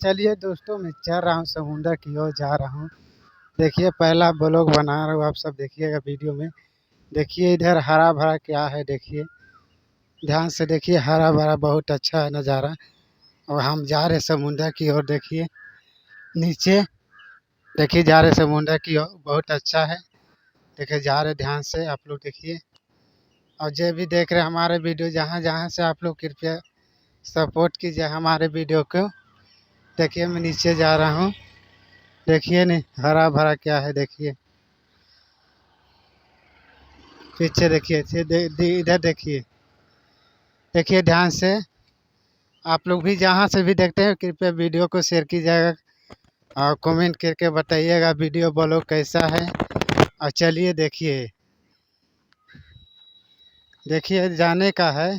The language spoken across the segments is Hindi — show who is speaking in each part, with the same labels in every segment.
Speaker 1: चलिए दोस्तों, मैं चल रहा हूँ समुंदर की ओर जा रहा हूँ। देखिए पहला ब्लॉग बना रहा हूँ, आप सब देखिएगा वीडियो में। देखिए इधर हरा भरा क्या है, देखिए ध्यान से देखिए, हरा भरा बहुत अच्छा है नज़ारा। और हम जा रहे समुंदर की ओर, देखिए नीचे देखिए जा रहे समुंदर की ओर, बहुत अच्छा है। देखिए जा रहे, ध्यान से आप लोग देखिए। और जो भी देख रहे हमारे वीडियो, जहाँ जहाँ से आप लोग कृपया सपोर्ट कीजिए हमारे वीडियो को। देखिए मैं नीचे जा रहा हूँ, देखिए नहीं हरा भरा क्या है, देखिए पीछे देखिए, इधर देखिए। देखिए ध्यान से, आप लोग भी जहाँ से भी देखते हैं कृपया वीडियो को शेयर कीजिएगा और कमेंट करके बताइएगा वीडियो ब्लॉग कैसा है। और चलिए देखिए, देखिए जाने का है।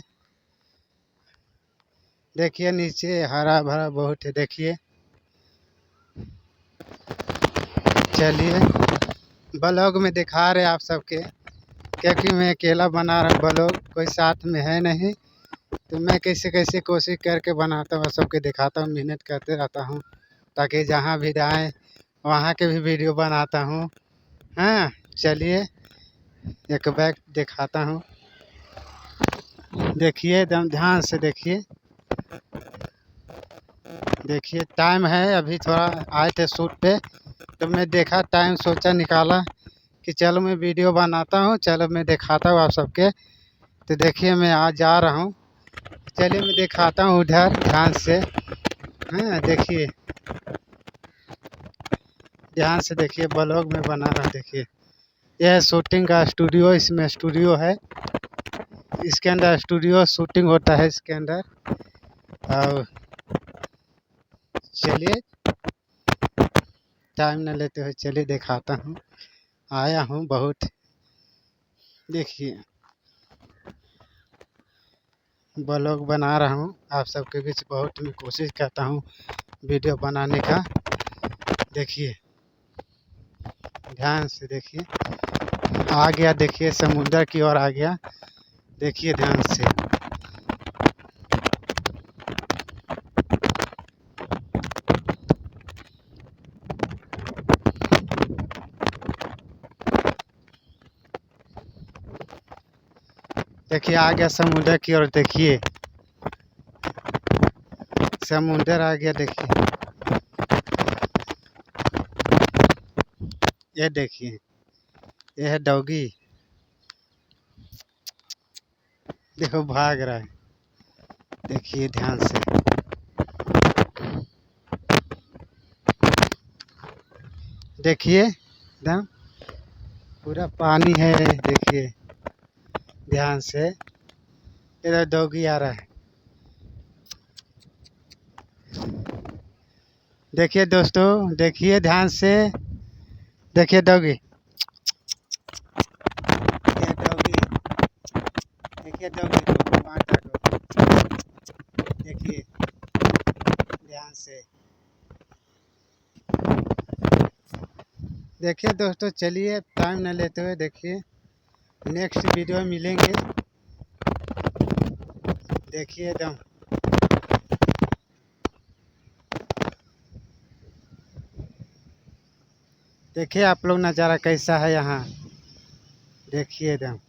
Speaker 1: देखिए नीचे हरा भरा बहुत है, देखिए। चलिए ब्लॉग में दिखा रहे आप सबके, क्योंकि मैं अकेला बना रहा हूँ ब्लॉग, कोई साथ में है नहीं। तो मैं कैसे कैसे कोशिश करके बनाता हूँ, सबके दिखाता हूँ, मेहनत करते रहता हूँ ताकि जहाँ भी जाएँ वहाँ के भी वीडियो बनाता हूँ। हाँ चलिए एक बैग दिखाता हूँ, देखिए एकदम ध्यान से देखिए। देखिए टाइम है, अभी थोड़ा आए थे शूट पे, तो मैं देखा टाइम, सोचा निकाला कि चलो मैं वीडियो बनाता हूँ, चलो मैं दिखाता हूँ आप सबके। तो देखिए मैं आज जा रहा हूँ, चलिए मैं दिखाता हूँ उधर, ध्यान से। हाँ देखिए, ध्यान से देखिए, ब्लॉग में बना रहा, देखिए यह है शूटिंग का स्टूडियो। इसमें स्टूडियो है, इसके अंदर स्टूडियो शूटिंग होता है इसके अंदर। और चलिए टाइम न लेते हुए चलिए दिखाता हूँ, आया हूँ बहुत। देखिए ब्लॉग बना रहा हूँ आप सबके बीच, बहुत मैं कोशिश करता हूँ वीडियो बनाने का। देखिए ध्यान से देखिए, आ गया देखिए समुंदर की ओर आ गया, देखिए ध्यान से। देखिए आ गया समुंदर की ओर, देखिए समुंदर आ गया, देखिए ये देखिए, ये है डॉगी, देखो भाग रहा है, देखिए ध्यान से। देखिए एकदम पूरा पानी है, देखिए ध्यान से। इधर डॉगी आ रहा है, देखिए दोस्तों, देखिए ध्यान से। देखिए डॉगी, ये डॉगी, देखिए डॉगी को, पांटा को, देखिए ध्यान से। देखिए दोस्तों, चलिए टाइम न लेते हुए देखिए, नेक्स्ट वीडियो में मिलेंगे। देखिए एकदम, देखिए आप लोग नज़ारा कैसा है यहाँ, देखिए एकदम।